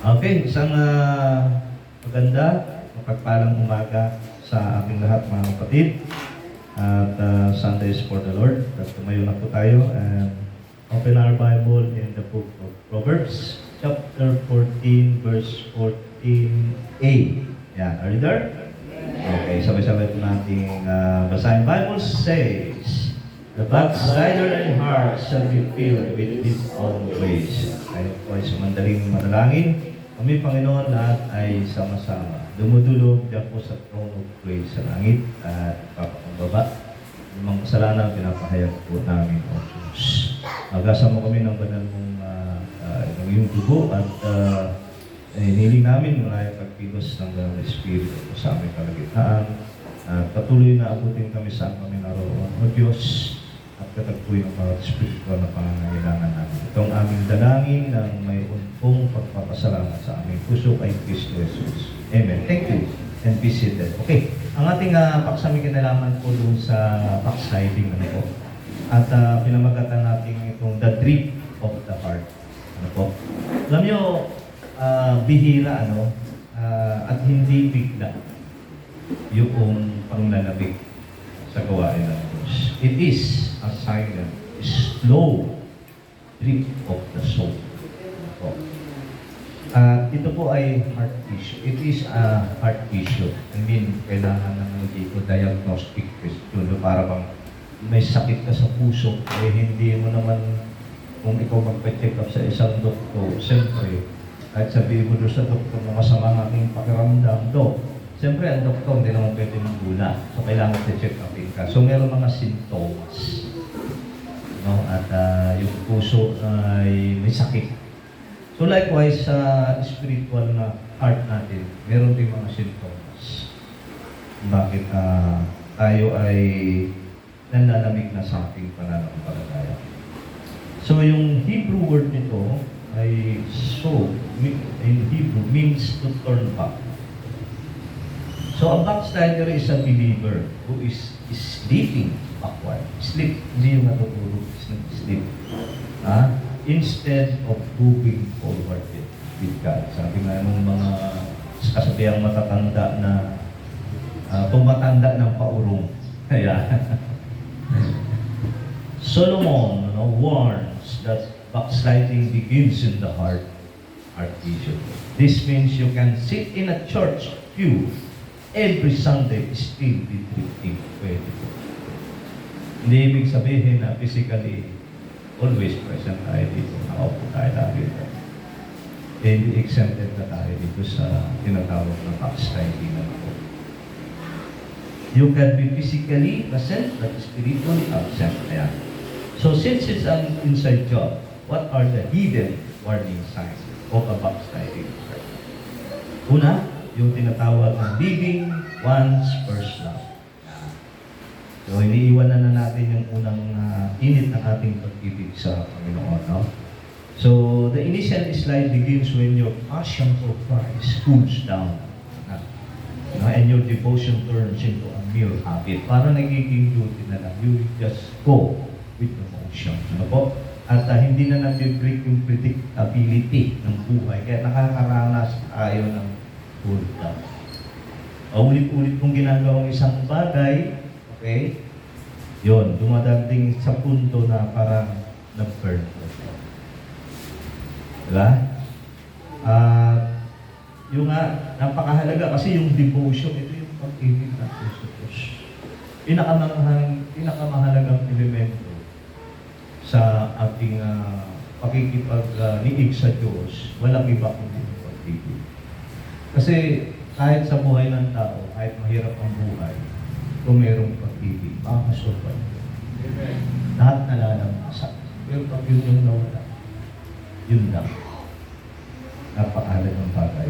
Okay, isang maganda, mapagpalang umaga sa ating lahat mga kapatid. At Sunday is for the Lord. At tumayo na po tayo and open our Bible in the book of Proverbs, chapter 14, verse 14a. Yan, are you there? Okay, sabay-sabay po nating basahin. Bible says, "The backslider and heart shall be filled with his own ways." Tayo po ay sumandaling manalangin. Kami, Panginoon, lahat ay sama-sama dumudulog diyan po sa throne of grace sa langit at papakumbaba. Yung mga kasalanan, pinapahayag po namin, O Diyos. Magasa mo kami ng banal mong ng iyong dugo at hiniling namin mula yung pagkilos ng Espiritu sa aming kalagitnaan. Patuloy na abutin kami saan kami naroon, O Diyos, at katagpuin ang mga spiritual na pangangailangan namin. Itong aming dalangin ng may untong pagpapasalamat sa aming puso kay Kristo Jesus. Amen. Thank you. And be seated. Okay. Ang ating paksami kinalaman po doon sa backsliding ano po. At pinamagatan natin itong the drift of the heart. Ano po. Alam nyo, bihira at hindi bigla yung pangnanabik sa gawain ng Diyos. It is a silent, slow drift of the soul. Ito po ay heart issue. It is a heart issue. I mean, kailangan ng dito diagnostic question. Para bang may sakit ka sa puso, hindi mo naman, kung ikaw magpa-check up sa isang doktor, siyempre, kahit sabihin mo doon sa doktor na masama ang aking pakiramdam, siyempre, ang doktor hindi naman pwede magula. So, kailangan i-check upin ka. So, meron mga symptoms. No? At yung puso ay may sakit. So, likewise, sa spiritual na heart natin, meron din mga symptoms. Bakit tayo ay nananamig na sa ating pananampalataya. So, yung Hebrew word nito ay so, in Hebrew, means to turn back. So, a backslider is a believer who is sleeping backward. Sleep, hindi yung natutulog, sleep. Instead of moving forward with God. Sabi nga ng mga kasabihang matatanda na tumatanda ng paurong. Kaya, Solomon warns that backsliding begins in the heart issue. This means you can sit in a church pew every Sunday still be drifting. Pwede po. Hindi ibig sabihin na physically always present tayo dito. Nakaupo tayo lagi. Hindi exempted na tayo dito sa tinatawag na backsliding na po. You can be physically present but spiritually absent. Ayan. So since it's an inside job, what are the hidden warning signs of a backsliding? Una, yung tinatawag na leaving one's first love. So, iniiwanan na natin yung unang init ng ating pag-ibig sa Panginoon. No? So, the initial slide begins when your passion for Christ cools down. And your devotion turns into a mere habit. Para nagiging duty na lang. You just go with the motion. Ano po? At hindi na nag-break yung predictability ng buhay. Kaya nakakaranas tayo ng cool down. Ulit-ulit kong ginagawang isang bagay, okay? Yun, dumadating sa punto na parang nag-burn out. Diba? Yung napakahalaga kasi yung devotion, ito yung pag-ibig natin sa Diyos. Pinakamahalagang elemento sa ating pakikipag-niig sa Diyos, walang iba kundi yung pag-ibig. Kasi kahit sa buhay ng tao, kahit mahirap ang buhay, kung mayroong pag-ibig, makakasurvive. Amen. Lahat nalalampasan. Pero pag yun yung nawala, yun lang. Napakahalagang bagay.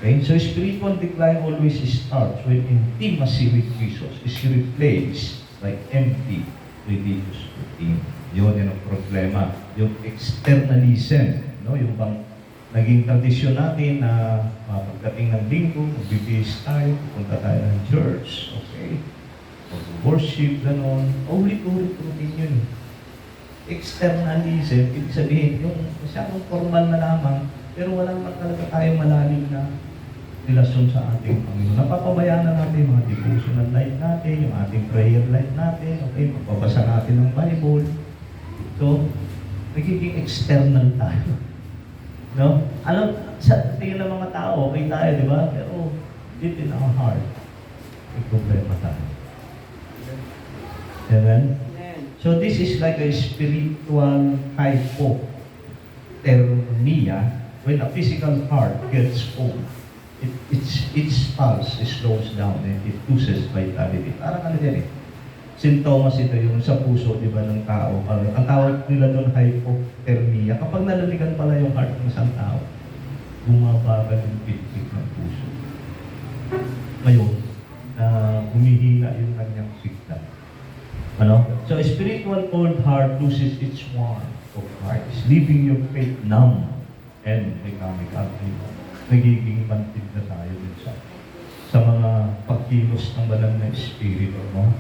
Okay? So spiritual decline always starts when intimacy with Jesus is replaced by empty religious routine. Yun ang problema. Yung externalism, yung bang naging tradisyon natin na pagdating ng linggo, magbibihis tayo, pupunta tayo ng church, okay? Worship, gano'n. Ulit-ulit routine yun. Externalism, ibig sabihin, yung masyadong formal na lamang, pero wala naman talaga tayong malalim na relasyon sa ating Panginoon. Napapabayaan na natin yung mga devotional life natin, yung ating prayer life natin, okay, magbabasa natin ng Bible. So, nagiging external tayo. No? Alam, sa tingin ng mga tao, okay tayo, di ba? Pero deep in our heart, may problema tayo. Amen? So this is like a spiritual hypothermia. When a physical heart gets cold, its pulse slows down and it loses vitality. Parang ano din eh. Sintomas ito yung sa puso, di ba, ng tao. Ang tawag nila doon hypothermia. Kapag nalaligan pala yung heart ng isang tao, bumabagal yung pitik ng puso. Ngayon, humihina yung kanyang sigla. Ano? So, a spiritual cold heart loses its warmth of Christ, leaving your faith numb and mechanical. Nagiging pantig na tayo din sa mga pagkilos ng banal na espiritu, no?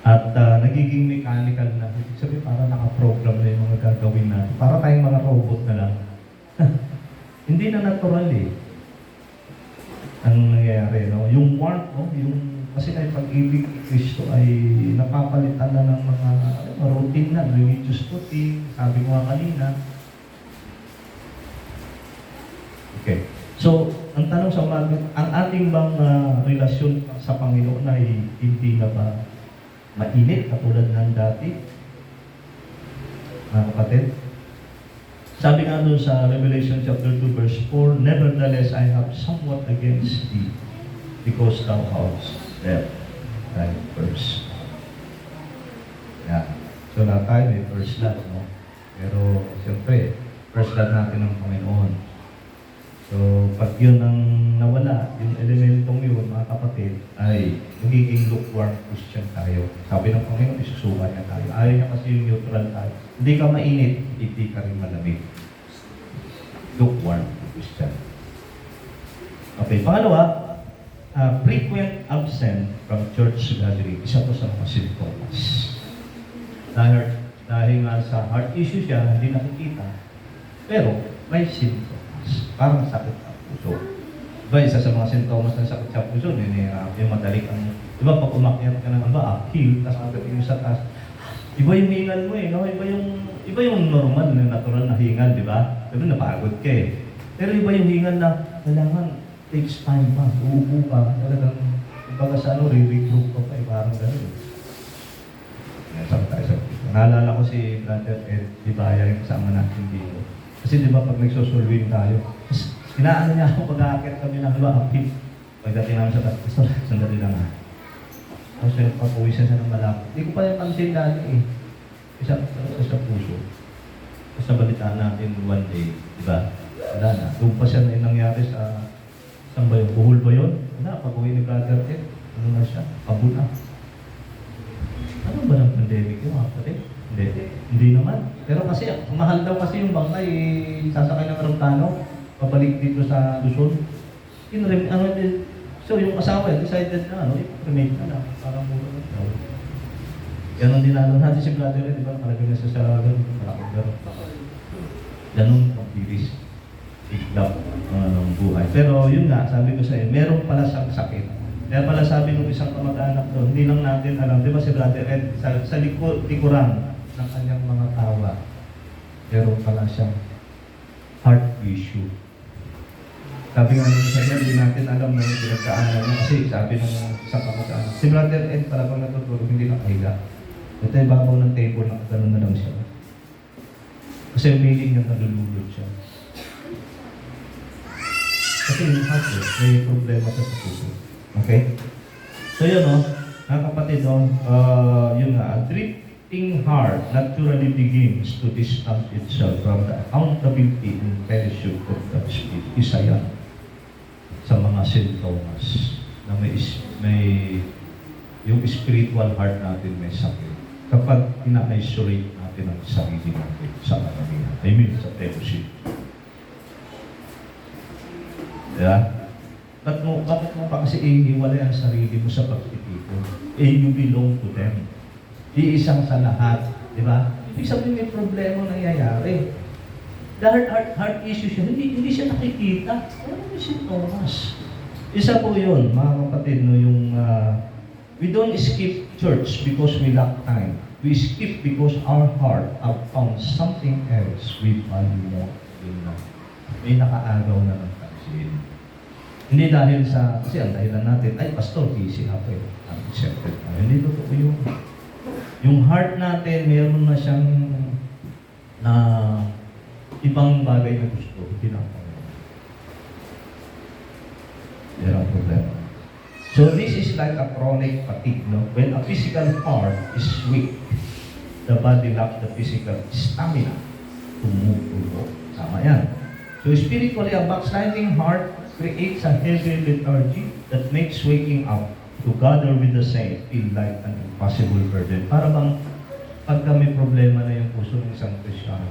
At nagiging mechanical na. Ibig sabihin, para nakaprogram na yung mga gagawin natin. Para tayong mga robot na lang. Hindi na natural eh. Ang nangyayari, no? Yung warmth, no? Kasi ay pag-ibig ni Kristo ay napapalitan na ng mga routine na, religious routine, sabi ko nga kanina. Okay. So, ang tanong sa umaga, ang ating bang relasyon sa Panginoon ay hindi na ba mainit katulad ng dati? Mga kapatid? Sabi nga doon sa Revelation chapter 2 verse 4, "Nevertheless, I have somewhat against thee, because thou hast left thy first." Yeah. So lahat tayo may first love, no? Pero siyempre, first love natin ng Panginoon. So pag yun ang nawala, yung elementong yun, mga kapatid, ay magiging lukewarm Christian tayo. Sabi ng Panginoon, isusuka niya tayo. Ayaw niya kasi yung neutral tayo. Hindi ka mainit, hindi ka rin malamig. Lukewarm Christian. Okay, pangalawa, frequent absent from church gathering. Isa to sa mga sintomas. Dahil nga sa heart issue siya, hindi nakikita. Pero may sintomas. Parang sakit sa puso. Diba, isa sa mga sintomas ng sakit sa puso, yung madali kang, diba, pag umakyat ka ng uphill, tapos pagdating mo sa taas, iba yung hingal mo eh, no? Iba yung normal na natural na hingal, di ba? Diba, napagod ka eh. Pero iba yung hingal na kailangan takes time pa, uupo ka, talagang, kumbaga sa re-regroup ka pa eh, parang gano'n. Sabi tayo sa puso. Naalala ko si Brother Ed Dibaya, yung kasama natin dito. Kasi di ba pag nagsusulwing tayo, inaano niya ako pag-aakit kami ng uphill. Pagdating namin sa taas, sandali lang ha. Tapos papawisan siya ng malapit. Hindi ko pa yung pansin dati eh. Isa sa puso. Tapos nabalitaan natin one day, di ba? Wala na. Doon pa siya na yung nangyari sa, saan ba yun? Buhol ba yun? Wala, pag-uwi ni Brother Ed, ano na siya? Pabo na. Ano ba ng pandemic yun, kapatid? Hindi naman. Pero kasi, mahal daw kasi yung bangkay, sasakay ng aeroplano, pabalik dito sa Luzon. So yung asawa, decided na, i-cremate na lang. Parang mura na daw. Ganon din natin si Brother Ed, di ba? Malagay na sa ganun, malakot gano'n. Ganun, pag-bilis. Iglap ng buhay. Pero yun nga, sabi ko sa iyo, meron pala siyang sakit. Kaya pala sabi ng isang kamag-anak doon, hindi lang natin alam, di ba si Brother Ed, sa likuran ng kanyang mga tawa, meron pala siyang heart issue. Sabi nga nito sa hindi natin alam na yung pinagkaanan niya kasi sabi ng isang kamag-anak, si Brother Ed pala pag natutulog, hindi nakahiga. Ito yung babaw ng table, nakagano'n na lang siya. Kasi umiling niya, nalululod siya. Kasi yung heart may problema sa puso. Okay? So yun mga kapatid, yun nga, a drifting heart naturally begins to distance itself from the accountability and fellowship of the Spirit. Isa yan sa mga sintomas na may yung spiritual heart natin may sakit. Kapag ina-isolate natin ang sarili natin sa karamihan. I mean, sa fellowship. Yeah? Bakit mo pa kasi ihiwalay ang sarili mo sa pagtitipon? You belong to them. Iisang sa lahat. Di ba? Ibig sabihin may problema nangyayari. Heart issue siya, hindi siya nakikita. Ano si Thomas? Isa po yun, mga kapatid, no, yung we don't skip church because we lack time. We skip because our heart have found something else we value more in life. May nakaagaw na ng pansin. Hindi dahil sa, kasi ang dahilan natin, ay pastor, busy ako eh. Accepted na. Hindi totoo yun. Yung heart natin, mayroon na siyang na ibang bagay na gusto, hindi lang ako. Yan ang problema. So this is like a chronic fatigue, no? When a physical heart is weak, the body lacks the physical stamina to move forward. Tama yan. So spiritually, a backsliding heart creates a heavy lethargy that makes waking up to gather with the saints feel like an impossible burden. Para bang pagka may problema na yung puso ng isang Kristiyano,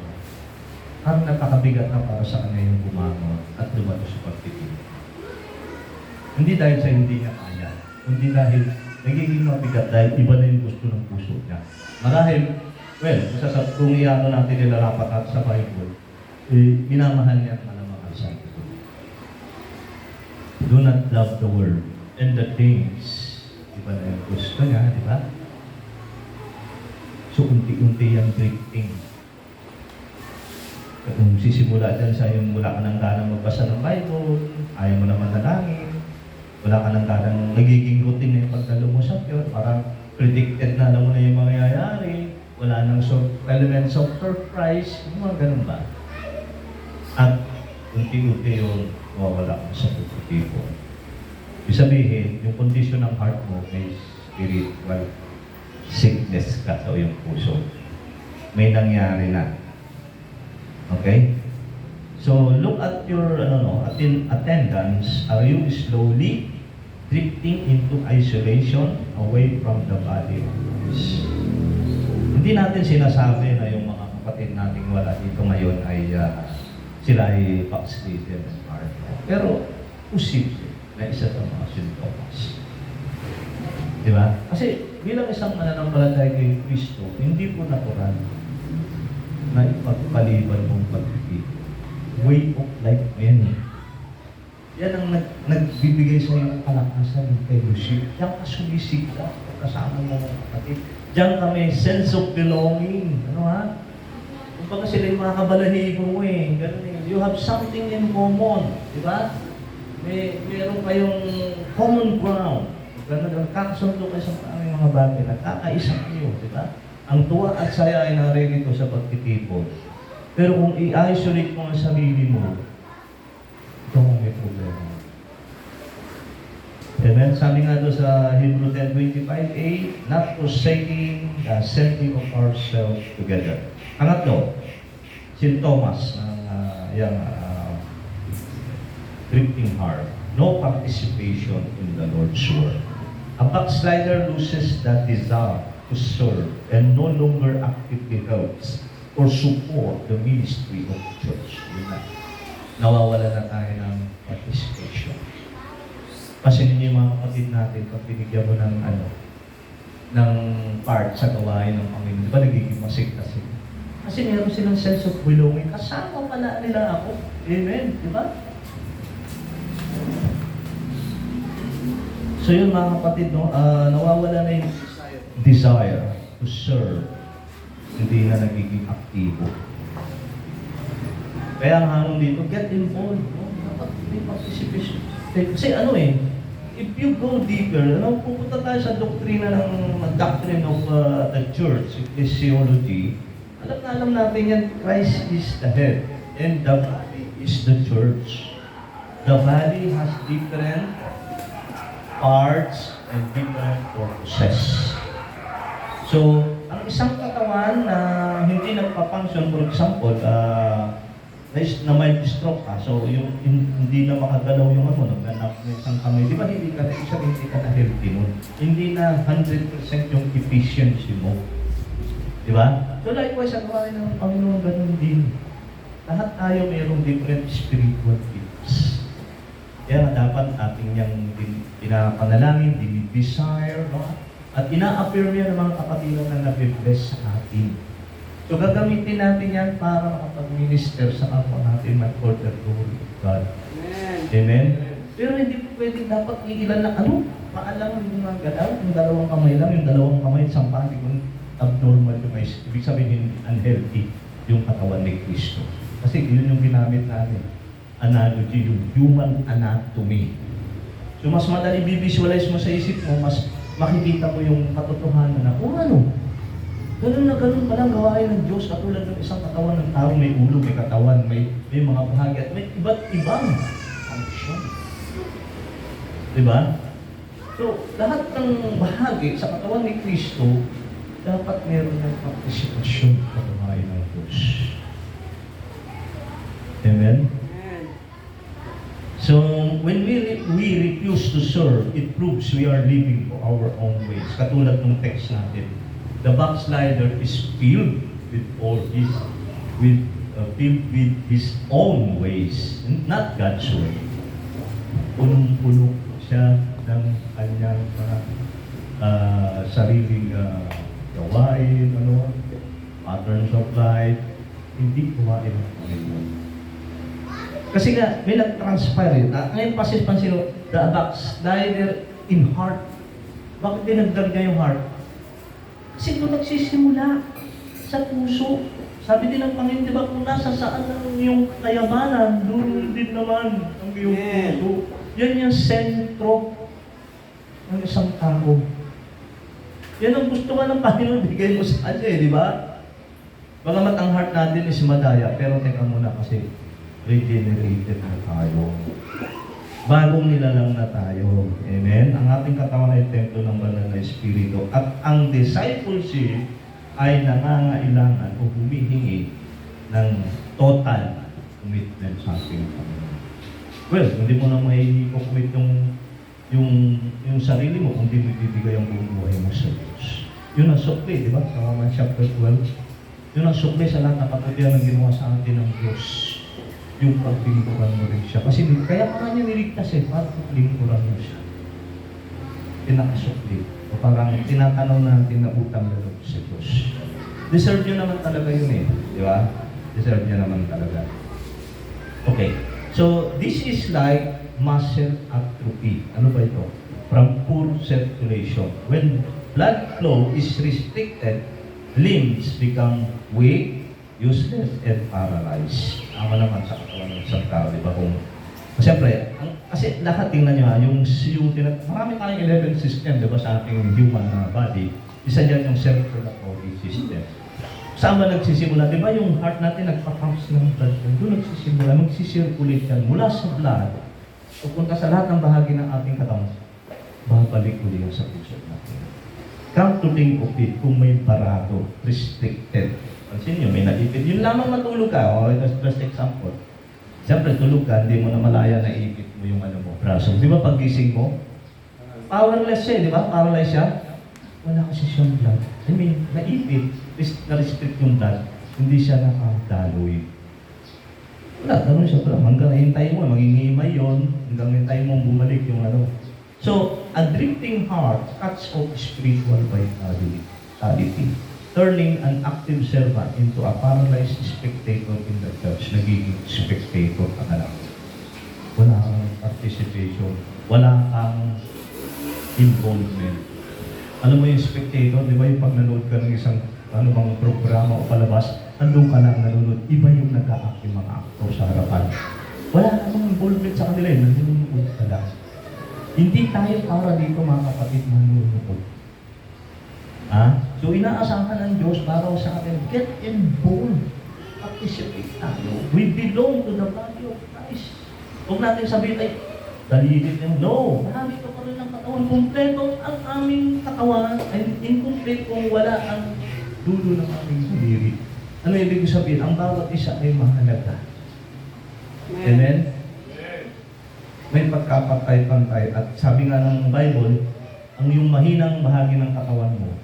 ang napakabigat na para sa kanya yung bumangon at lumato sa pagtitig. Hindi dahil sa hindi niya kaya, kundi dahil nagiging mabigat dahil iba na yung gusto ng puso niya. Marahil, well, kung iano natin nilalapat natin sa Bible, minamahal niya at malamang ang Santo. Do not love the world and the things. Iba na yung gusto niya, di ba? So, unti-unti yung drifting. Kung sisimula dyan sa yung wala ka nang ganang magbasa ng Bible, ayaw mo naman manalangin, wala ka nang ganang nagiging routine na yung pagdalo mo sa Diyos, parang predicted na alam mo na yung mangyayari, wala nang elements of surprise, yung mga ganun ba? At unti-unti yun, mawawala ka sa positibo. Ibig sabihin, yung condition ng heart mo may spiritual sickness ka sa iyong puso. May nangyari na. Okay? So, look at your attendance. Are you slowly drifting into isolation away from the body of Christ? Hindi natin sinasabi na yung mga kapatid nating wala dito ngayon ay sila ay backslidden and hard. Pero, posible na isa sa mga sintomas. Di ba? Kasi bilang isang mananampalataya kay Kristo, hindi po natural na ipagpaliban mong pag-ibig. Way of life yan. Yan ang nagbibigay sa iyo ng kalakasan ng fellowship. Diyan ka sumisigla kasama mo mga kapatid. Diyan ka may sense of belonging. Ano ha? Kung baka sila yung mga kabalahibo mo eh. Ganun eh. You have something in common. Di ba? Meron kayong common ground. Ganun, kakasundo kayo sa aming mga bagay. Nagkakaisa kayo. Di ba? Ang tuwa at saya ay naririto sa pagtitipon. Pero kung i-isolate mo ang sarili mo, ito ang may problema. Amen? Sabi nga doon sa Hebrew 10:25a, not forsaking the assembling of ourselves together. Pangatlo, sintomas ng drifting heart. No participation in the Lord's work. A backslider loses that desire to serve and no longer actively helps or support the ministry of the church. Yun na. Nawawala na tayo ng participation. Kasi ninyo yung mga kapatid natin, pag binigyan mo ng part sa gawain ng Panginoon, di ba nagiging masigla sila? Kasi meron silang sense of belonging. Kasama pala nila ako. Amen. Di ba? So yun mga kapatid, no? Nawawala na yung desire to serve, hindi na nagiging aktibo. Kaya ang hanong dito, get involved. No? Dapat may participation. Kasi if you go deeper, pupunta tayo sa doktrina ng doctrine of the church, ecclesiology, alam natin yan, Christ is the head, and the body is the church. The body has different parts and different purposes. So, ang isang katawan na hindi nagpa-function, for example, na may stroke ka, so yung hindi na makagalaw yung nagganap ng isang kamay, di ba hindi ka na healthy nun? Hindi na 100% yung efficiency mo. Di ba? So likewise, ang kawain ng Panginoon, ganun din. Lahat tayo mayroong different spiritual gifts. Kaya dapat ating yung pinapanalangin, desire, no? At ina-affirm yan ng mga kapatiran na nabibless sa atin. So gagamitin natin yan para makapag-minister sa kapwa natin for the glory of God. Amen? Pero hindi po pwede dapat iilan na paalam yung mga galaw, yung dalawang kamay lang, yung dalawang kamay, sampati kung abnormal yung may, ibig sabihin unhealthy yung katawan ni Kristo. Kasi yun yung ginamit natin. Analogy, yung human anatomy. So mas madali visualize mo sa isip mo, mas makikita mo yung katotohanan na, ganun na ganun palang gawain ng Diyos, katulad ng isang katawan ng tao, may ulo, may katawan, may mga bahagi, at may iba't ibang function. Diba? So, lahat ng bahagi sa katawan ni Kristo, dapat meron ng partisipasyon sa gawain ng Diyos. Amen? So, when we refuse to serve, it proves we are living our own ways. Katulad ng text natin. The backslider is filled with his own ways, not God's way. Punong-puno siya ng kanyang sariling gawain, patterns of life, hindi gawain ng Panginoon. Kasi nga, may nag-transpire. Ngayon pansin, the backslider in heart. Bakit dinagdag niya yung heart? Kasi doon nagsisimula sa puso. Sabi din ng Panginoon, di ba, kung nasa saan ang iyong kayamanan, doon din naman ang iyong puso. Yan yung sentro ng isang tao. Yan ang gusto nga ng Panginoon, bigay mo sa kanya di ba? Bagamat ang heart natin is madaya, pero teka muna kasi regenerated na tayo. Bagong nilalang na tayo. Amen? Ang ating katawan ay templo ng banal na Espiritu. At ang discipleship ay nangangailangan o humihingi ng total commitment sa ating Panginoon. Well, hindi mo na may commit yung sarili mo kung hindi mo ibibigay ang buong buhay mo sa Diyos. Yun ang sukli, di ba? Sa Romans chapter 12. Yun ang sukli sa lahat ng katulad ng ginawa sa atin ng Diyos. Yung paglingkuran mo rin siya. Kasi kaya pa nga niya niligtas para paglingkuran mo siya. Pinakasukli. O parang tinatanaw natin na utang na loob sa Diyos. Deserve niyo naman talaga yun di ba? Deserve niya naman talaga. Okay. So, this is like muscle atrophy. Ano ba ito? From poor circulation. When blood flow is restricted, limbs become weak, useless, and paralyzed. Ama naman sa katawan ng isang tao, di ba? Siyempre, kasi lahat tingnan nyo marami tayong 11 system, di ba, sa ating human body. Isa dyan yung circulatory system. Saan ba nagsisimula? Di ba yung heart natin nagpa-pumps ng blood? Doon nagsisimula, magsisirculate yan mula sa blood, pupunta sa lahat ng bahagi ng ating katawan, babalik uli sa puso natin. Come to think of it, kung may parado, restricted, pansin nyo, may naipit. Yun lamang matulog ka. Just example. Siyempre, tulog ka, hindi mo na malaya na ipit mo yung braso. Di ba pag-gising mo? Powerless siya, di ba? Paralyzed siya. Wala kasi siyang blood. I mean, naipit, na-restrict yung blood. Hindi siya nakadaloy. Wala, ganun siya pala. Hanggang hintay mo, magingimay yun. Hanggang hintay mo bumalik yung So, a drifting heart cuts off spiritual vitality. Turning an active servant into a paralyzed spectator in the church. Nagiging spectator ka na lang. Wala kang participation. Wala kang involvement. Alam mo yung spectator, di ba yung pag nanood ka ng isang bang programa o palabas, andun ka lang nanonood. Iba yung nag-a-act yung mga actor sa harapan. Wala namang involvement sa kanila. Nanonood ka lang. Hindi tayo para dito mga kapatid nanonood. So, inaasahan ng Diyos para sa atin, get involved. Participate tayo. We belong to the body of Christ. Huwag natin sabihin, ay, dalilit niyo. No! Narito pa rin ang katawan. Kompleto ang aming katawan ay incomplete kung wala ang dulo ng aming daliri. Ano ibig sabihin? Ang bawat isa ay mahalaga. Amen? May pagkapatay-pantay. At sabi nga ng Bible, ang yung mahinang bahagi ng katawan mo,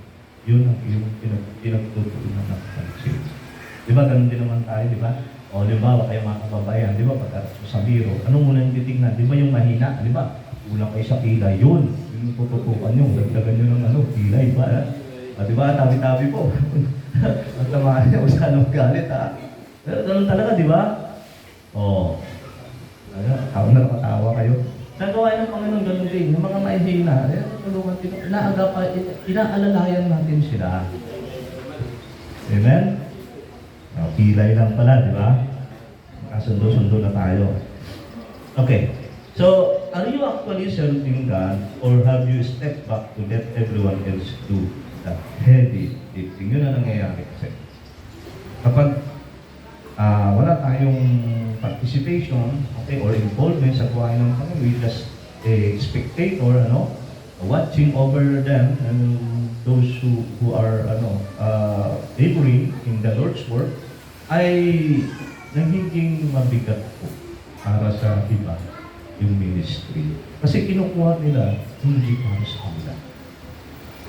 yun ang iyong pinagtutuunan ng pansin. Di ba, ganun din naman tayo, di ba? O, di ba, kayo mga kababayan, di ba, pagkatapos sa biro, anong unang titignan? Di ba yung mahina, di ba? Kulang kayo sa kilay, yun. Yung tututukan nyo, dagdagan nyo ng kilay ba? Di ba, tabi-tabi po. At tamaan niya, huwag sana magalit ha. Pero ganun talaga, di ba? Oo. Ako na nakatawa kayo. Nagawa ng Panginoon ganun din. Yung mga maihina, tulungan dito, inaalalayan natin sila. Amen? Pilay lang pala, di ba? Makasundo-sundo na tayo. Okay. So, are you actually serving God or have you stepped back to let everyone else do the heavy lifting? Yun na nangyayari kasi. Kapag wala tayong participation, okay, or involvement sa gawain ng Panginoon, we just a spectator, watching over them and those who are laboring in the Lord's work, ay nagiging mabigat po para sa iba yung ministry. Kasi kinukuha nila hindi para sa kanila.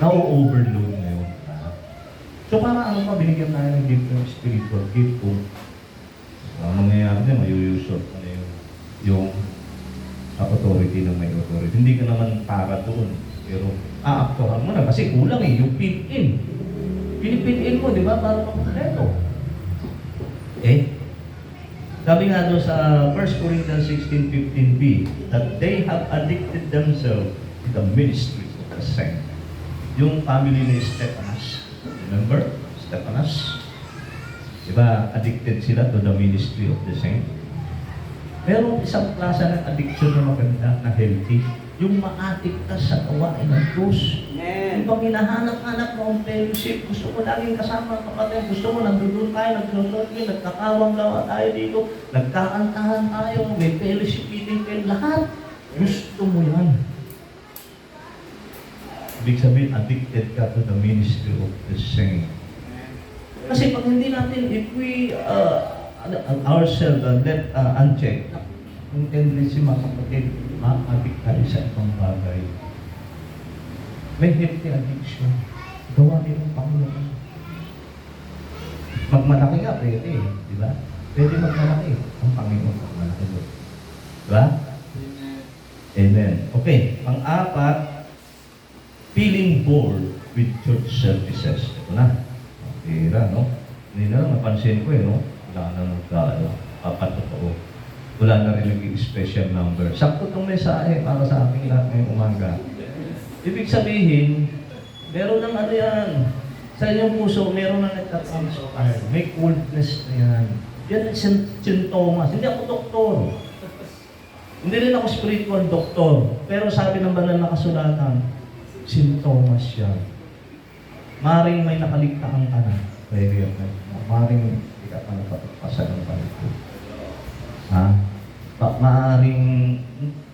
Na-overload na yun. So para binigyan tayo ng gift ng spiritual gift po, mangyayari na mayuyusot yung authority ng may authority. Hindi ka naman para doon. Pero aaktuhan mo na kasi kulang yung pin-in. Pinipin-in mo, di ba? Para makumpleto. Sabi nga doon sa 1 Corinthians 16:15b, that they have addicted themselves to the ministry of the saint. Yung family ni Stephanas, remember? Stephanas? Diba, addicted sila to the ministry of the saint. Pero isang klase ng addiction na maganda, na healthy, yung ma-addict ka sa gawain ng Diyos. Yung pag hinahanap-hanap mo ang fellowship, gusto mo laging kasama ang kapatid, gusto mo nandun tayo, nagsusurfing, nagkakawang gawa tayo dito, nagkakantahan tayo, may fellowship meeting kayo, lahat. Gusto mo yan. Ibig sabihin, addicted ka to the ministry of the saint. Kasi pag hindi natin, if we ourselves let uncheck, ang tendency mga kapatid, ma-addict tayo sa ibang bagay. May healthy addiction. Gawa din ang Panginoon. Magmalaki nga, pwede. Di ba? Pwede magmalaki. Ang Panginoon magmalaki doon. Di ba? Amen. Okay. Pang-apat, feeling bored with church services. Ito na. Tira, no? Hindi na lang, napansin ko no? Wala na nagpapatotoo. Wala na rin naging special number. Sakto itong mensahe para sa aking lahat ngayong umaga. Ibig sabihin, meron ng yan. Sa inyong puso, meron na nagtatransfire. May coldness na yan. Yan ang sintomas. Hindi ako doktor. Hindi rin ako spiritual doktor. Pero sabi ng banal na kasulatan, sintomas yan. Maring may nakaligtaan ka na. Maring hindi ka pa napatagpasan ng paligid. Maaring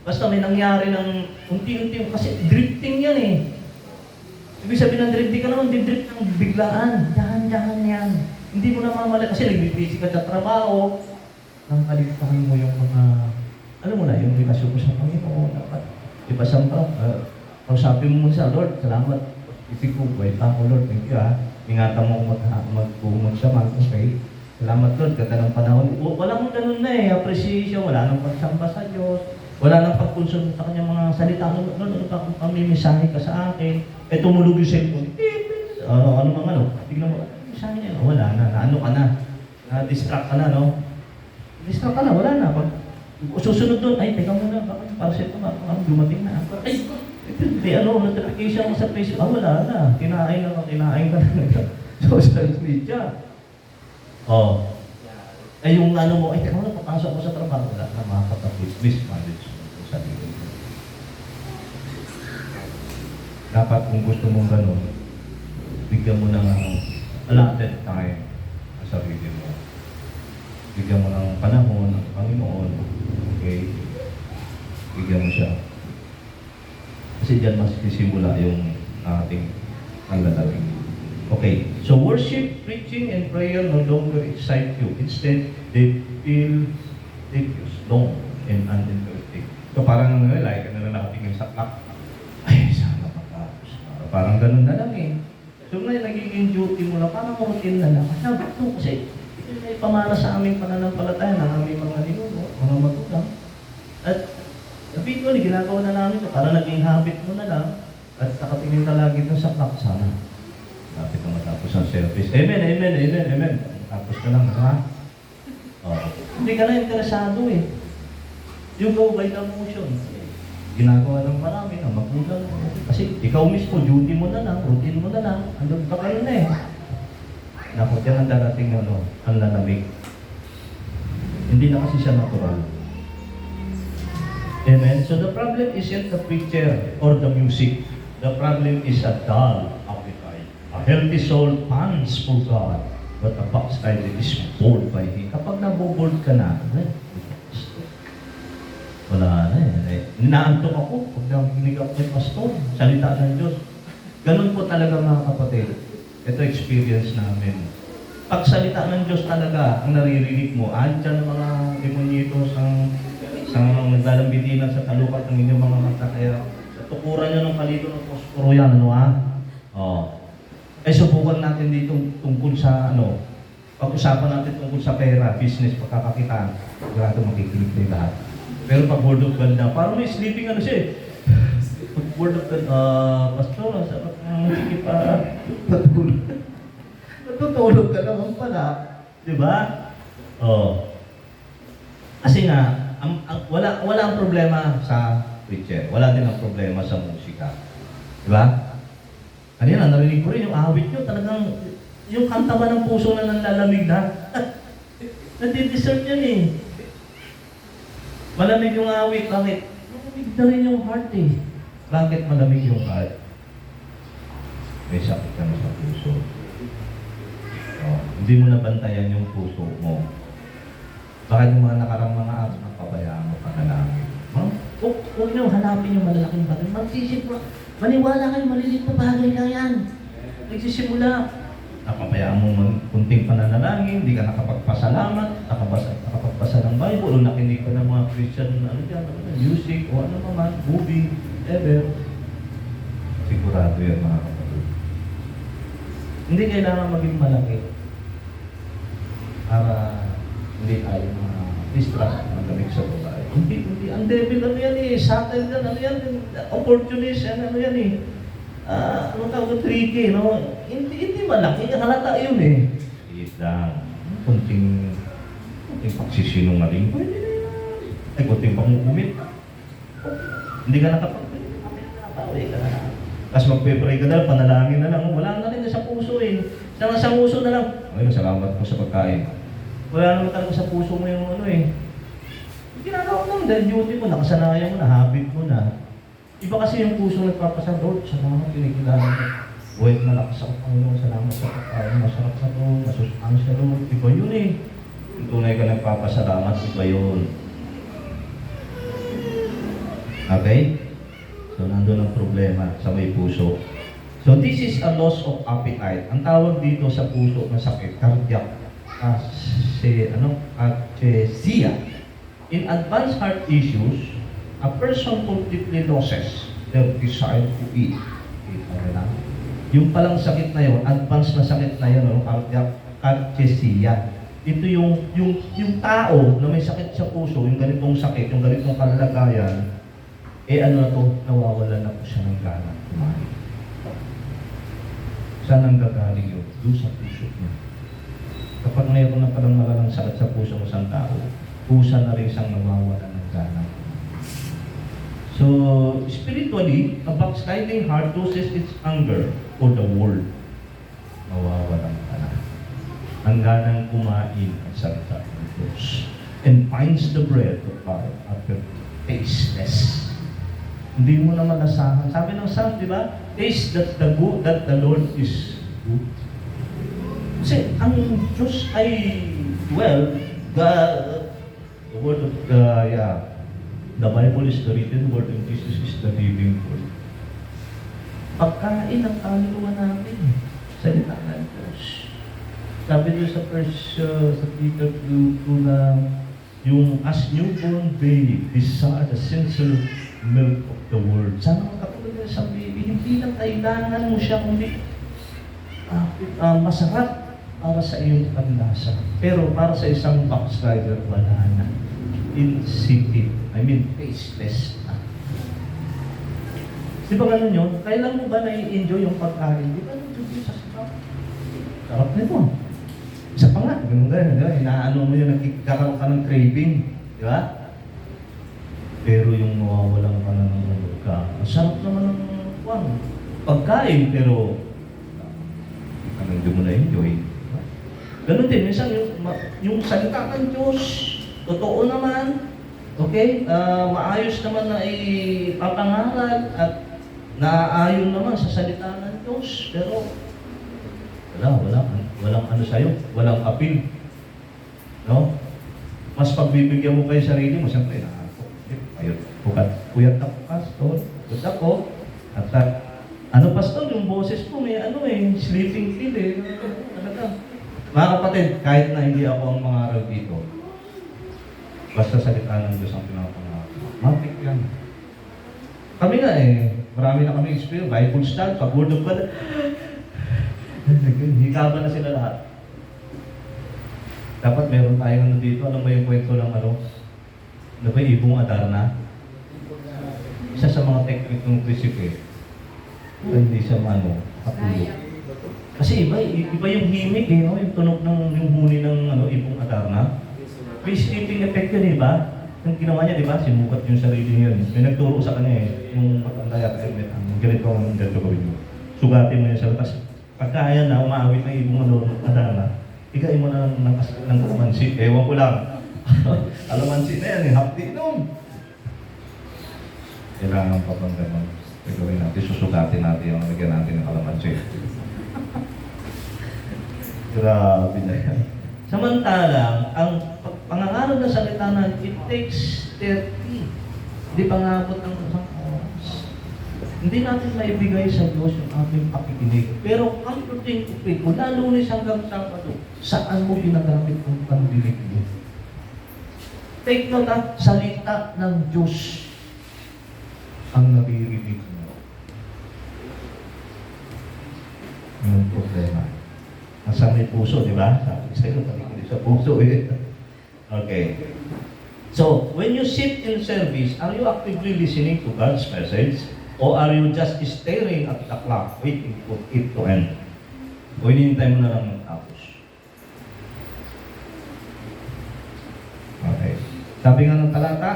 basta may nangyari ng unti-unti kasi drifting yan Ibig sabihin ng drifting ka naman, drift ng biglaan. Dahan-dahan yan. Hindi mo na mamali kasi nagbibisi ka sa trabaho. Nang kaligtaan mo yung mga, alam mo na, yung relasyon mo sa Panginoon. Dapat, diba kausapin mo muna sa Lord, salamat. Isip ko, wait ako Lord, thank you Ingatan mo magpumag siya, okay? Salamat Lord, ganda ng panahon. Walang ganun na appreciation, wala nang pagsamba sa Diyos, wala nang pagkonsulta sa kanyang mga salita. Ano kung pamimisahe ka sa akin? Tumulog yung cellphone. Tignan mo, misahe niya. Wala na, ano ka na? Na-distract ka na, no? Distract ka na, wala na. Pag susunod doon, teka muna, baka yung parcel ko, dumating na. Notification mo sa Facebook, wala na. Kinain ka na. Social media. Yung mo, teka mo na, papasok ko sa trabaho. Wala na makakapagod. Mismanage mo sa sarili mo. Dapat kung gusto mong ganun, bigyan mo ng allotted time sa sarili mo. Bigyan mo ng panahon ng Panginoon. Okay? Bigyan mo siya. Kasi dyan mas sisimula yung ating panlalawin. Okay, so worship, preaching, and prayer no longer excite you. Instead, they feel tedious, long, and uninteresting. So parang like, nakatingin sa clock. Ay, sana matapos. Parang ganun na lang So ngayon, nagiging duty mo na, parang routine na lang. Kasi ito may pamana sa aming pananampalataya ng aming mga ninuno, mga magulang. At eventually, ginagawa na namin ito. Para naging habit mo na lang. At nakatingin ka lagi doon sa clock, sana. Lapit na matapos. Tapos ang service, amen, amen, amen, amen. Tapos ka lang, ha? Oh. Hindi ka na interesado eh. You go by the motion. Ginagawa ng marami na magulang. Kasi ikaw mismo, duty mo na lang, routine mo na lang, andun pa kayo na eh. Naku, yan ang darating ang lalamig. Hindi na kasi siya natural. Amen? So the problem isn't the preacher or the music. The problem is a dull appetite. A healthy soul pants for God, but a backslider is bored by Him. Kapag nabobored ka na, wala na eh. Ninaantok ako pag nakikinig ako kay pastor, salita ng Diyos. Ganun po talaga mga kapatid. Ito experience namin. Pag salita ng Diyos talaga, ang naririnig mo, andyan ang mga demonyito sa naglalambitinan sa talukat ng inyong mga mata. Kaya sa tukuran nyo ng palito ng posporo yan, ano ha? Oh. Subukan natin dito tungkol sa pag-usapan natin tungkol sa pera, business, pagkakakitaan. Sigurado makikinig tayo lahat. Pero pag word of God na, parang may sleeping siya eh. Pag word of God, pastor, sarap ng sikip patulog. Natutulog ka naman pala. Di ba? Oh. Kasi nga, wala ang problema sa preacher. Wala din ang problema sa musika. Di ba? Kanina, narinig ko rin yung awit nyo. Talagang, yung kanta ba ng puso na nanlalamig na? Nadi-deserve yan eh. Malamig yung awit. Bakit? Malamig na rin yung heart eh. Bakit malamig yung heart? May sakit ka na sa puso. Oh, hindi mo nabantayan yung puso mo. Bakit yung mga nakarang mga araw na pabayaan mo panalangin? Huwag nyo hanapin yung malalaking bagay. Maniwala kayo, maliliit na bagay lang yan. Nagsisimula. Napabayaan mo kunting pananalangin, hindi ka nakapagpasalamat, nakapagpasa ng Bible, o nakinig ka ng mga Christian, music, o ano naman, movie, ever. Sigurado yan mga kapatid. Hindi kailangan maging malaki para hindi tayo distract magaling sa babae. Hindi. Ang devil, yan eh, Satan yan, opportunist, ano yan eh. Tricky, no? Hindi malaki, halata yun eh. Isang, kunting pagsisinungaling. Pwede na yan. Ay, kunting pangungumit. Hindi ka nakapag-paway ka na. Tapos magpe-pray ka na, panalangin na lang. Wala na rin sa puso eh. Sa puso na lang. Ay, salamat po sa pagkain. Wala naman talaga sa puso mo yung ginagawa mo, dahil duty mo, nakasanayan mo na, habit mo na. Iba kasi yung puso nagpapasal, Lord, salamat, kinikilala mo. Buwet malakas ako, Panginoon, salamat sa pagkain, masarap na to, masustansya Lord. Iba yun eh. Kung tunay ka nagpapasalamat, iba yun. Okay? So, nandun ang problema sa may puso. So, this is a loss of appetite. Ang tawag dito sa puso na sakit, cardiac, anesthesia. In advanced heart issues, a person completely loses their desire to eat. Yung palang sakit na yun, advanced na sakit na yun, cardiac anesthesia. Ito yung tao na may sakit sa puso, yung ganitong sakit, yung ganitong kalagayan, nawawalan na po siya ng gana kumain. Saan ang gagaling yun? Doon sa puso niya. Kapag mayroon na palang malalang sakit sa puso ng isang tao, pusa na rin siyang nawawalan ng gana. So, spiritually, a backsliding heart loses its hunger for the world. Mawawalan ka na. Ang ganang kumain ang salita ng Diyos. And finds the bread of God after tasteless. Hindi mo na malasahan. Sabi ng Psalm, di ba? Taste that the Lord is good. Kasi ang Diyos ay, the word of the Bible is the written word and Jesus is the living word. Pagkain ang kaluluwa natin, salita ng Diyos. Sabi doon sa sa Peter 2 na yung as newborn baby desire the sincere milk of the word. Sana makatulad sa baby, hindi lang kailangan mo siya kundi masarap para sa iyong panlasa. Pero para sa isang backslider, wala na. Insipid. Tasteless na. Di ba ganun yun? Kailan mo ba nai-enjoy yung pagkain? Di ba nandun sa sarap? Sarap nito. Isa pa nga, ganun ganun, di ba? Inaano mo yun, nagkakaroon ka ng craving, di ba? Pero yung nawawalan ka na ng ano ka, ang sarap naman ng pagkain, pero hindi mo na-enjoy. Ganun din, minsan yung salita ng Diyos, totoo naman, okay, maayos naman na ipapangaral at naaayon naman sa salita ng Diyos, pero walang ano sa'yo, walang appeal. No? Mas pagbibigyan mo pa yung sarili mo, siyempre, puyat ako, pastor, puyat ako, at ano pastor, yung boses mo, may sleeping pill talaga. Mga kapatid, kahit na hindi ako ang mangaral dito, basta salita ng Diyos ang pinapangaral. Matik yan. Kami nga marami na kami experience, Bible study, pag-word of God, hikaban na sila lahat. Dapat meron tayong dito, alam mo yung kwento ng ano ba, Ibong Adarna? Isa sa mga technique ng Prisipe, hindi siya katulog. Kasi iba yung himig no? Yung tunog yung huni ng Ibong Adarna. May sleeping effect yun, iba? Yung ginawa niya, di ba? Sinukat yung sarili niya. May nagturo sa kanya yung matanda yata, ganito ang gagawin mo. Sugatin mo yung sarili. Tapos pagka ayan na, umaawit ng Ibong Adarna, igayin mo na ng kalamansi. Ewan ko lang. Kalamansi na yan, hapdi nun. Kailangan pa bang gano'n? Gagawin natin, susugatin natin yung lagyan natin ng kalamansi. Grabe na yan. Samantalang, ang pangangaral ng salita na it takes 30. Hindi pangabot ng isang oras. Hindi natin maibigay sa Diyos yung ating pakikinig. Pero ang routine ko, mula Lunes hanggang Sabado, saan mo ginagamit ang pandinig mo? Take note, salita ng Diyos ang naririnig mo. Yung problema. Nasa may puso, di ba? Sabi sa'yo, talikili sa puso Okay. So, when you sit in service, are you actively listening to God's message? Or are you just staring at the clock, waiting for it to end? O hinihintay mo na lang magtapos? Okay. Sabi nga ng talata,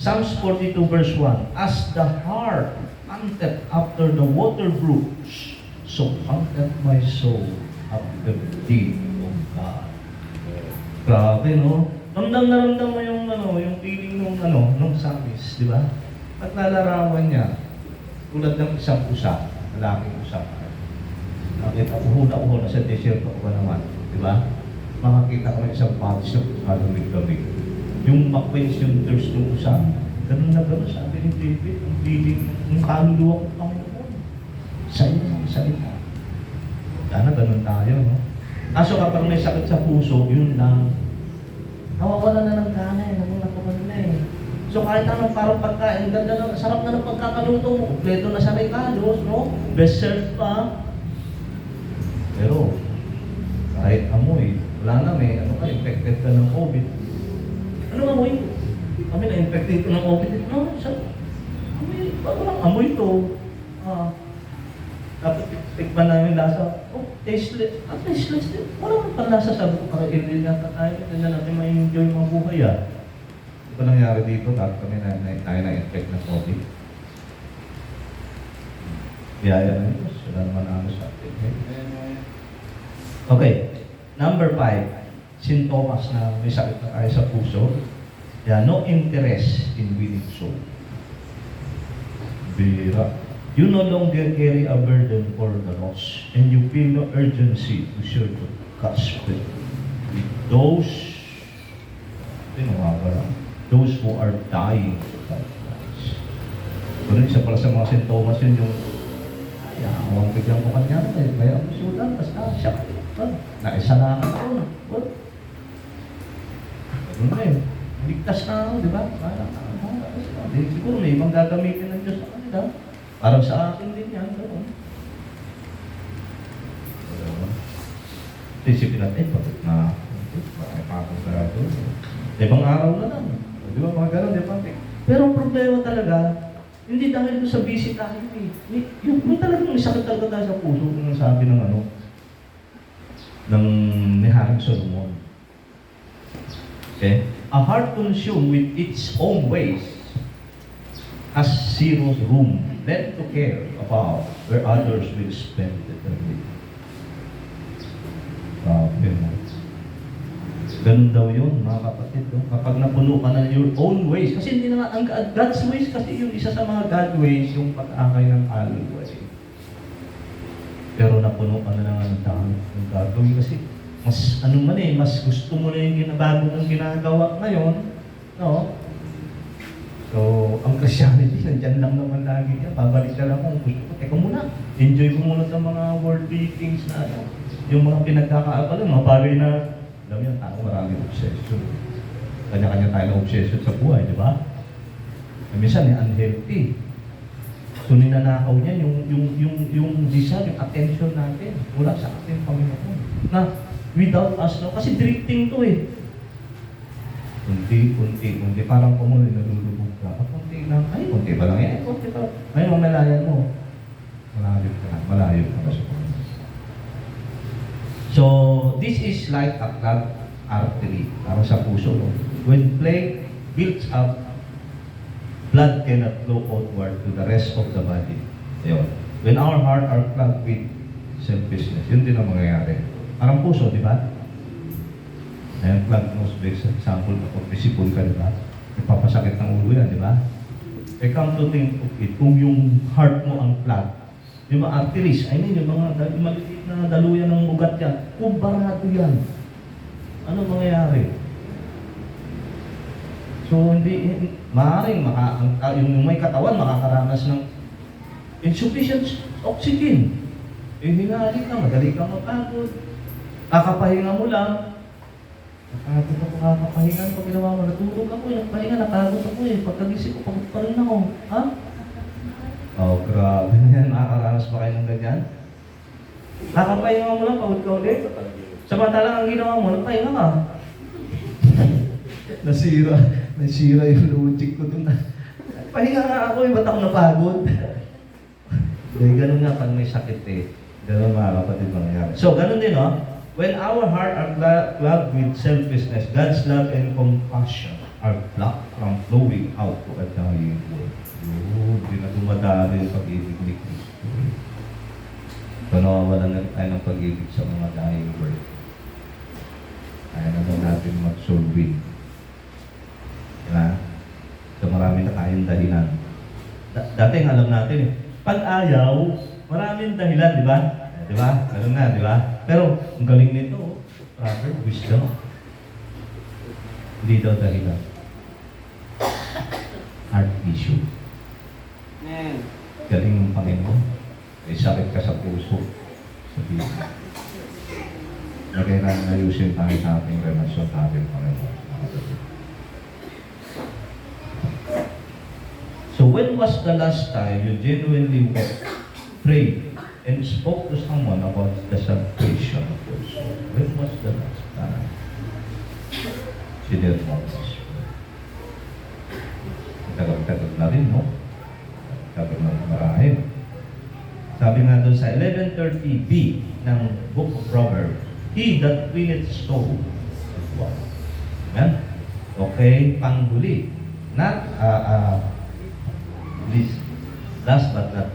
Psalms 42 verse 1, As the hart panteth after the water brooks, so panteth my soul after thee, O God. Grabe, no? Ramdam na ramdam mo yung feeling nung psalmist, di ba? At nalarawan niya, tulad ng isang usa, malaking usa. Nakita ko na sa desierto ko ba naman, di ba? Makakita ko ng isang patis na kalumig-lamig. Yung makwens yung thirst ng usa, ganun na ganun, sabi ni David, ang feeling, yung kaluluwa ko Panginoon. Sa iyo ang salita. Sana ganun tayo, no? Kaso kapag may sakit sa puso, yun lang. Nawawala na ng gana nakukuha na So kahit anong parang pagkain, ganda na, sarap na ng pagkakaluto mo, kompleto na sa regalos, no? Best served pa. Pero, kahit amoy, wala na infected ka ng COVID. Ano amoy? Kami na-infected ko ng COVID. No, amoy, walang amoy to. Dapat tikman namin lasa. Tasteless. Tasteless din. Wala naman pang lasa, sabi ko, para i-real yata tayo. Hindi natin ma-enjoy mga buhay Ito pa nangyari dito, dahil kami tayo na-infect ng COVID. Biyaya na yun. Sila naman ano sa atin. Okay. Number 5. Sintomas na may sakit na tayo sa puso. No interest in winning soul. Bira. You no longer carry a burden for the lost, and you feel no urgency to share the gospel with those who are dying without Christ. Pero isa pala sa mga sintomas yun yung awang bigyan ko kanya may amusudan, basta siya naisalangan ako ganun na ligtas na ako, di ba? Siguro may ibang gagamitin ng Diyos sa kanila. Parang sa akin din yan, gano'n. Isipin natin, bakit na, bakit pa akong sarado? Ibang araw na lang. Di ba, mga gano'n, di ba? Pero ang problema talaga, hindi dahil sa busy tayo Yung talagang may sakit talaga tayo sa puso, kung sabi ng ng ni Haring Solomon. Okay? A heart consumed with its own ways has zero room then to care about where others will spend eternity. Ganun daw yun, mga kapatid. No? Kapag napuno ka na your own ways, kasi hindi na ang God's ways, kasi yung isa sa mga God ways, yung pag-akay ng aliway. Pero napuno ka na ng dami ng gagawin kasi mas ano man mas gusto mo na yung ginabago ng ginagawa ngayon, no? So, ang Christianity, nandyan lang naman lagi yan. Babalik ka lang kung gusto ko. Teka muna, enjoy ko muna sa mga worldly things na ano. Yung mga pinagkakaabala, mga bagay na, alam mo yan, tao maraming obsession. Kanya-kanya tayo ng obsession sa buhay, di ba? Minsan, unhealthy. So, ninanakaw niya yung desire, yung attention natin mula sa ating Panginoon. Na, without us, no? Kasi drifting to Kunti. Parang kumuloy, nalulubog ka. Kunti lang. Ay, kunti pa lang yan. Kunti pa. Ngayon, mamalayan mo. Malayo ka na sa Panginoon. So, this is like a clogged artery. Para sa puso, no? When plague builds up, blood cannot flow outward to the rest of the body. Ayun. When our heart are clogged with selfishness, yun din ang mangyayari. Parang puso, di ba? Ayan, clogged nose, for example, kapag may sipon ka, di ba? Nagpapasakit ng ulo yan, di ba? Come to think of it, kung yung heart mo ang clogged, di ba, arteries, yung mga maliit na daluyan ng ugat yan, kung barado yan, ano mangyayari? So, maaaring yung may katawan makakaranas ng insufficient oxygen. Hinahalik ka, madali kang mapagod. Kakapahinga mo lang. Kakapahinga pag ginawa mo. Natulog ako, nagpahinga, napagod ako Pagkagising ko, pagod pa rin ako. Ha? Oh, grabe na yan. Nakakaranas ba kayo ng ganyan? Kakapahinga mo lang, pagod ka ulit. Samantalang ang ginawa mo, nagpahinga ka. Nasira yung logic ko dun. Pahinga nga ako, ba't ako napagod? Ganun nga pag may sakit Ganun mga kapatid mangyayari. So, ganun din, no? When our heart are clogged with selfishness, God's love and compassion are blocked from flowing out to a dying world. Hindi na dumadali yung pag-ibig ni Kristo. So, nawawalan na tayo ng pag-ibig sa mga dying world. Kaya naman natin mag-solving. Diba? So, marami na tayong dahilan. Dati alam natin pag ayaw, maraming dahilan, di ba? Di ba? Ganun na, di ba? Pero, ang galing nito, proper wisdom. Hindi daw dahilan. Heart issue. Galing ng Panginoon. May sakit ka sa puso. Sa bilis. Na kailangan ayusin tayo sa ating relasyon sa ating Panginoon. So when was the last time you genuinely wept, prayed, and spoke to someone about the salvation of your soul? When was the last time? Sinir mo. Tagal-tagal na rin, no? Tagal na marahil. Sabi nga doon sa 11:30b ng Book of Proverbs, he that winneth soul is wise. Amen? Okay, panghuli. Not, last but not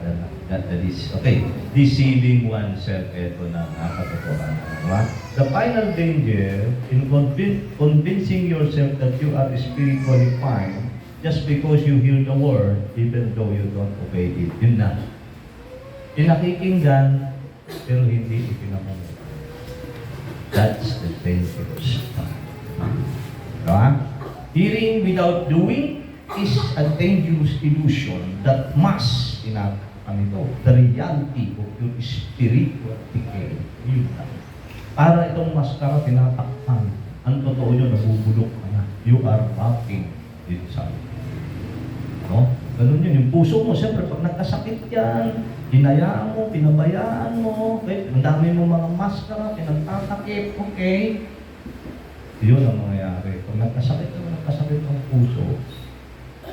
the least. Okay, deceiving oneself, ito na katotohanan. Diba? The final danger in convincing yourself that you are spiritually fine just because you hear the word, even though you don't obey it. Yun na. Pinakikinggan, pero hindi ipinamunod. That's the dangerous part. Diba? Hearing without doing is a dangerous illusion that masks the reality of your spiritual decay. Yun na. Para itong maskara tinatakpan. Ang totoo nyo, nabubulok ka na. You are rotting inside. No? Ganun yun. Yung puso mo, siyempre, pag nagkasakit yan, hinayaan mo, pinabayaan mo, okay? Ang dami mo mga maskara, pinagtatakip, okay? Yun ang mangyayari. Pag nagkasakit ang puso,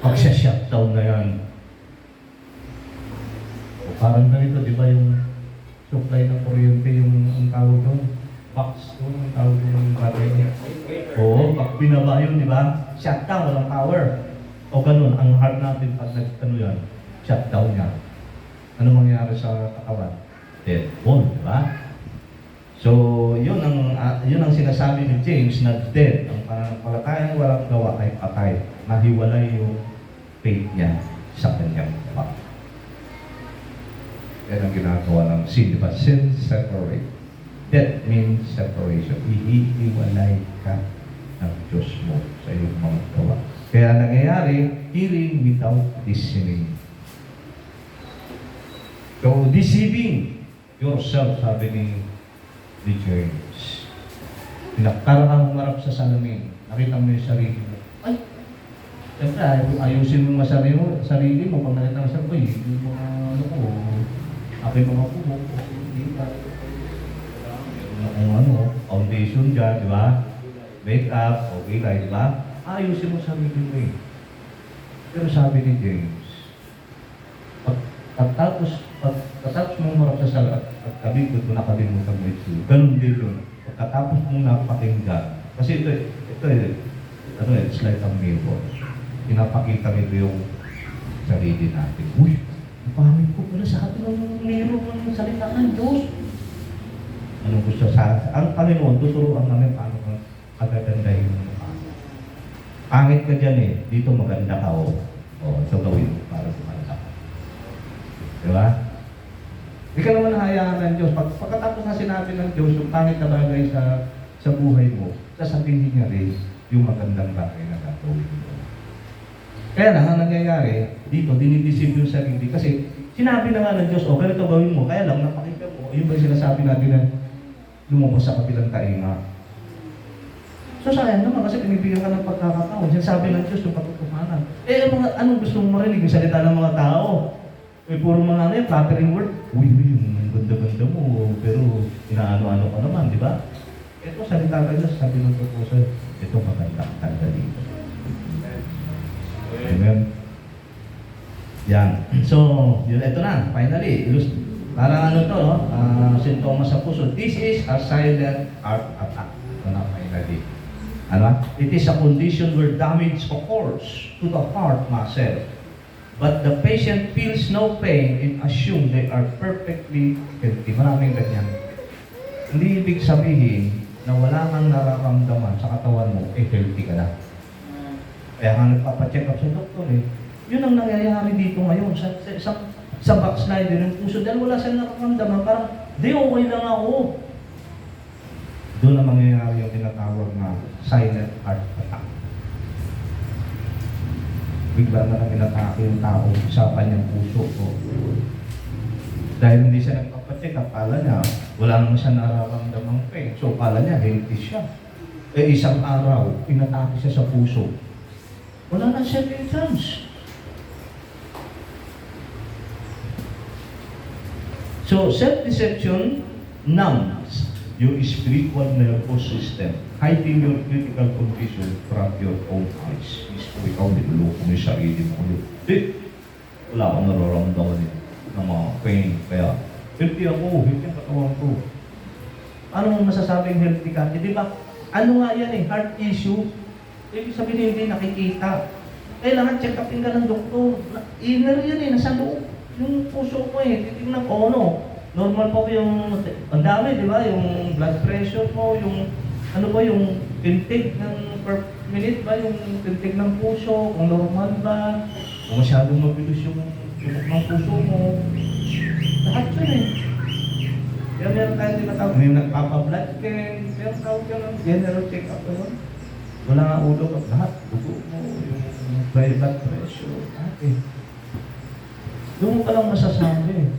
pag-shutdown na yan. O parang ganito, di ba yung supply ng kuryente, yung ang tawag doon? box. Ang tawag yung battery niya. Oo, pag binaba yun, di ba? Shutdown, walang power. O ganun, ang heart natin pag nag-ano yan, shutdown niya. Ano mangyayari sa katawan? Dead bone, di ba? So, yun ang sinasabi ni James na dead. Ang pananampalatayang walang gawa ay patay. Nahiwalay yung faith niya sa kanyang gawa. Yan ang ginagawa ng sin, di ba? Sin separate. Death means separation. Ihiwalay ka ng Diyos mo sa iyong mga gawa. Kaya nangyayari, hearing without listening. So, deceiving yourself, sabi ni James. Parang kang humarap sa salamin. Nakita mo yung sarili mo. Ay! Siyempre, ayusin mo sarili mo. Pag nakita mo sa boy, yung mga ano ko, aking mga kubo, hindi pa. Kung ano, foundation dyan, di ba? Make-up, okay lang, di ba? Ayusin mo sarili mo eh. Pero sabi ni James, pagkatapos mong marap sa salat at kabigod mo nakalimutan mo ito, ganun din yun. Pagkatapos mong napakinggan, kasi it's like a mirror. Pinapakita nito yung sarili natin. Uy, ang pangit ko pala sa atin ng mirror ng salita ng Diyos. Anong gusto ang Panginoon, tuturuan namin paano kagagandahin mo mukha. Pangit ka dyan eh, dito maganda ka o ito gawin mo para kumanda ka. Diba? Hindi ka naman hayaan ng Diyos. Pagkatapos na sinabi ng Diyos, yung pangit na bagay sa buhay mo, sasabihin niya rin yung magandang bagay na gagawin mo. Kaya lang, ang nangyayari, dito, dinideceive yung sarili. Kasi sinabi na nga ng Diyos, ganito gawin mo. Kaya lang, napakita mo. Yung ba yung sinasabi natin na lumabas sa kabilang tainga. So sayang naman kasi pinibigyan ka ng pagkakataon. Sinasabi ng Diyos yung katotohanan. Anong gusto mong marinig? Yung salita ng mga tao. Puro mga flattering word. Uy, yung ganda-ganda mo. Pero inaano-ano ka naman, di ba? Ito, salita ka Diyos. Sabi ng totoo sa'yo, ito magandang tanda dito. Amen? Yan. So, ito na. Finally, parang ano to, sintomas sa puso. This is a silent heart attack. Ito na, finally. It is a condition where damage occurs to the heart muscle. But the patient feels no pain and assume they are perfectly healthy. Maraming ganyan. Hindi ibig sabihin na wala kang nararamdaman sa katawan mo, healthy ka na. Kaya nga nagpapacheck up sa doktor eh. Yun ang nangyayari dito ngayon sa backslider ng puso. Dahil wala silang nararamdaman, parang, di okay lang ako. Doon ang mangyayari yung tinatawag na silent heart attack. Bigla na lang inatake yung tao sa kanyang puso ko. Dahil hindi siya nagpapacheck up, pala niya, wala naman siya nararamdamang pain. So, pala niya, healthy siya. Isang araw, inatake siya sa puso. Wala na second chance. So, self-deception numbs your spiritual nervous system, hiding your critical condition from your own eyes. Kung ikaw, niluloko mo yung sarili mo. Wala akong nararamdaman ng mga pain. Kaya, healthy ako, healthy ang katawan ko. Ano mo masasabing healthy ka? Di ba? Ano nga yan eh, heart issue. Ibig sabihin hindi nakikita. Kailangan check upin ka ng doktor. Inner yan eh, nasa loob. Yung puso ko eh, titignan ko ano. Normal po yung, ang dami, di ba? Yung blood pressure mo, yung, ano ba, yung intake ng per minute ba, yung intake ng puso, kung normal ba, kung masyadong mabilis yung tunog ng puso mo. Lahat yun eh. Kaya meron tayo tinatawag, may nagpapa-blood chem, meron tawag yun ng general check-up naman. Wala nga ulo ka, lahat, dugo mo, yung blood pressure, lahat eh. Doon mo ka lang masasabi.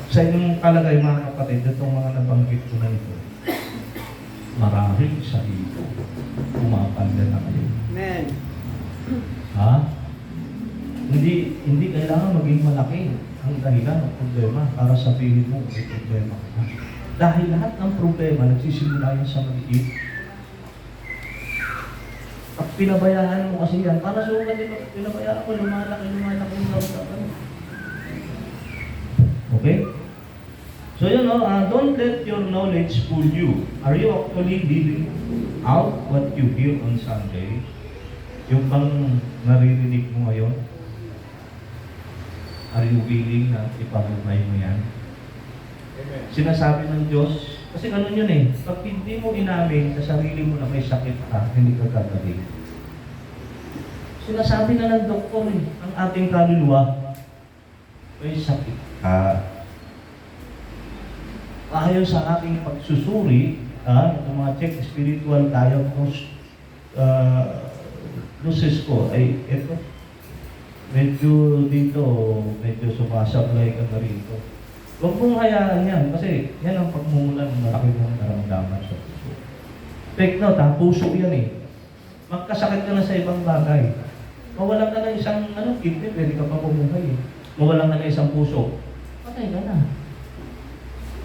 Sa inyong kalagay mga kapatid, itong mga nabanggit ko na ito, marahil sa ito, umapanda na kayo. Amen. Ha? Hindi kailangan maging malaki ang dahilan ng problema para sabihin mo may problema ka. Dahil lahat ng problema nagsisimula yan sa maliit. At pinabayaan mo kasi yan, para sa mga pinabayaan ko, lumalaki yung naramdaman. Okay? So don't let your knowledge fool you. Are you actually living out what you hear on Sunday? Yung bang naririnig mo ngayon? Are you willing na ipabuhay mo yan? Amen. Sinasabi ng Diyos, kasi ganun yun eh, pag hindi mo inamin sa sarili mo na may sakit ka, hindi ka gagaling. Sinasabi na ng doktor eh, ang ating kaluluwa, may sakit ka. Ayon sa ating pagsusuri, ng mga check spiritual diagnosis ko, ay ito, medyo dito, medyo sumasablay ka na rito. Huwag mong hayaan yan, kasi yan ang pagmumulan ng malaki mong naramdaman sa puso. Take note ha, puso yan eh. Magkasakit ka na sa ibang bagay. Mawalan ka na isang kidney, pwede ka pa bumuhay eh. Mawalan ka na isang puso, patay ka na.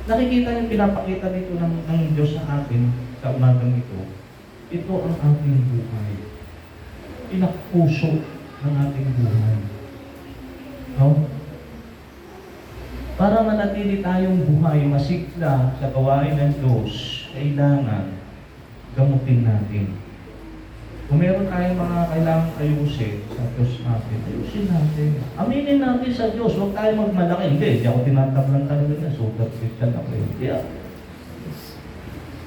Nakikita yung pinapakita dito ng Diyos sa atin sa umagang ito. Ito ang ating buhay. Pinakpuso ng ating buhay. No? Para manatili tayong buhay, masigla sa gawain ng Diyos, kailangan gamutin natin. Kung meron tayong mga kailangang ayusin sa Diyos natin, ayusin natin. Aminin natin sa Diyos, huwag tayo magmalaki. Hindi ako tinatablan talaga na, sugat Christian ako. Hindi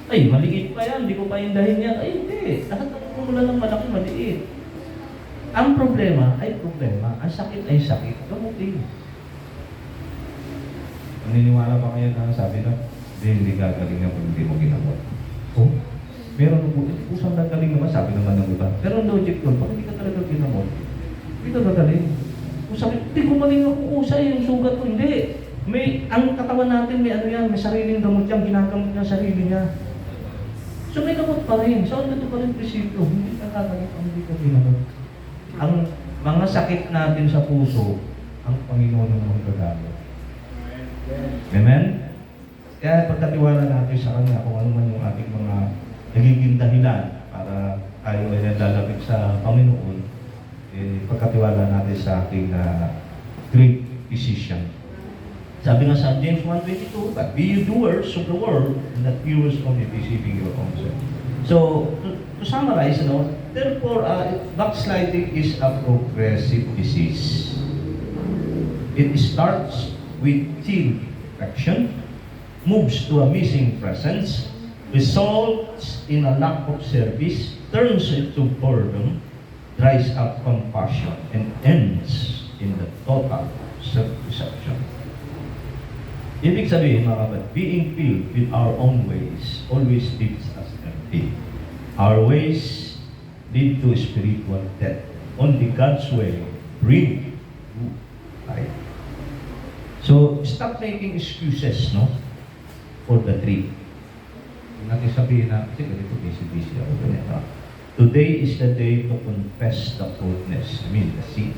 ay, maliit pa yan, hindi ko pa indahin yan. Ay, hindi. Lahat ng kumula ng malaki, maliit. Ang problema ay problema. Ang sakit ay sakit. Gamutin. Naniniwala pa kayo na sabi na, hindi gagaling na kung hindi mo ginamot. Oh? Meron po, pusang gagaling naman, sabi naman ng iba. Pero logic doon, pag hindi ka talaga ginamot, hindi ka gagaling. Kung sabi, hindi gumaling ako usay, yung sugat ko, hindi. Ang katawan natin, may sariling gamot yan, ginagamot niya sarili niya. So may gamot pa rin. So ano ito pa rin prinsipyo? Hindi ka gagaling kung hindi ka ginamot. Ang mga sakit natin sa puso, ang Panginoon ang mga gagamot. Amen? Kaya pagkatiwala natin sa Kanya kung ano man yung ating mga nagiging dahilan para tayo ay nalalapit sa Panginoon, pagkatiwala natin sa ating great physician. Sabi nga sa James 1:22, but be you doers of the word and not hearers only, deceiving your own self. So, to summarize, therefore, backsliding is a progressive disease. It starts with sin action, moves to a missing presence, results in a lack of service, turns into boredom, dries up compassion, and ends in the total self-deception. Ibig sabihin, mga kapatid, being filled with our own ways always leaves us empty. Our ways lead to spiritual death. Only God's way brings life. So, stop making excuses, for the tree. Huwag natin sabihin na, kasi ganito, busy ako, ganito. Today is the day to confess the faultness, the sin,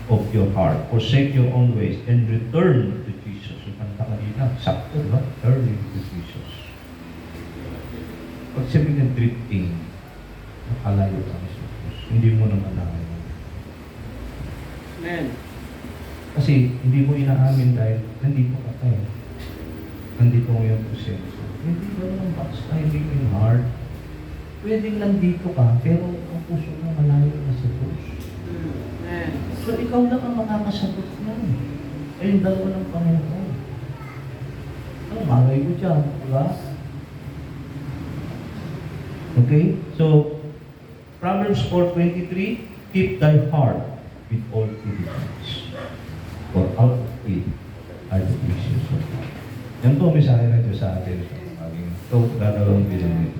of your heart. Forsake your own ways and return to Jesus. Yung kanta kanina, sakto, turning to Jesus. Pag sabihin ng drifting, nakalayo ka ni Jesus. Hindi mo naman nakalayo. Amen. Kasi hindi mo inaamin dahil nandito ka tayo. Nandito mo yung proseso. Hindi ba naman backsliding in heart? Pwedeng nandito ka, pero ang puso mo malayo na sa Diyos. Amen. So ikaw lang ang makakasagot niyan. Ay yung dalawa ng Panginoon. Ang malay ko dyan, diba? Okay? So, Proverbs 4:23, keep thy heart with all diligence. For out of it are the issues of life. Yan po ang mensahe na Diyos sa atin. Ito, dadalawang binanit.